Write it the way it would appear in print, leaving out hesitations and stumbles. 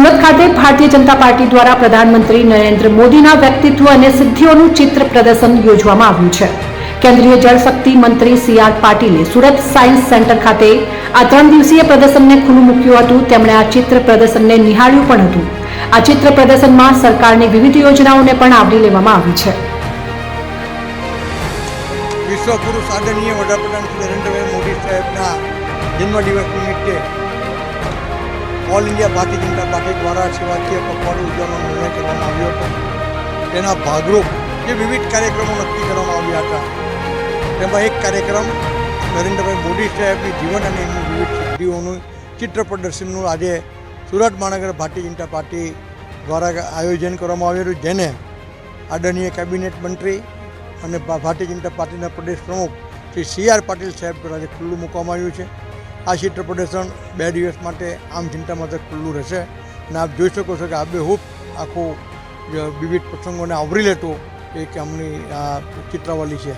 સુરત ખાતે ભારતીય જનતા પાર્ટી દ્વારા પ્રધાનમંત્રી નરેન્દ્ર મોદીના વ્યક્તિત્વ અને સિદ્ધિઓનું ચિત્ર પ્રદર્શન યોજવામાં આવ્યું છે। કેન્દ્રીય જળશક્તિ મંત્રી સી.આર. પાટીલે સુરત સાયન્સ સેન્ટર ખાતે આ 3 દિવસીય પ્રદર્શનને ખુલ્લું મૂક્યું હતું। તેમણે આ ચિત્ર પ્રદર્શનને નિહાળ્યું પણ હતું। આ ચિત્ર પ્રદર્શનમાં સરકારની વિવિધ યોજનાઓને પણ આવરી લેવામાં આવી છે। વિશ્વ પુરુષ આદરણીય વડાપ્રધાન શ્રી નરેન્દ્રભાઈ મોદી સાહેબના જન્મદિવસ નિમિત્તે all India Bharatiya Janata party દ્વારા સેવાકીય પખવાડિયું ઉજવવાનો નિર્ણય કરવામાં આવ્યો હતો। તેના ભાગરૂપ જે વિવિધ કાર્યક્રમો નક્કી કરવામાં આવ્યા હતા તેમાં એક કાર્યક્રમ નરેન્દ્રભાઈ મોદી સાહેબની જીવન અને એમની વિવિધ સિદ્ધિઓનું ચિત્ર પ્રદર્શનનું આજે સુરત મહાનગર ભારતીય જનતા પાર્ટી દ્વારા આયોજન કરવામાં આવ્યું હતું, જેને આદરણીય કેબિનેટ મંત્રી અને ભારતીય જનતા પાર્ટીના પ્રદેશ પ્રમુખ શ્રી સી.આર. પાટીલ સાહેબ દ્વારા ખુલ્લું મૂકવામાં આવ્યું છે। આ ચિત્ર પ્રદર્શન 2 દિવસ માટે આમ જનતા માટે ખુલ્લું રહેશે અને આપ જોઈ શકો છો કે આબેહૂબ આખું વિવિધ પ્રસંગોને આવરી લેતું એક અમની ચિત્રાવલી છે।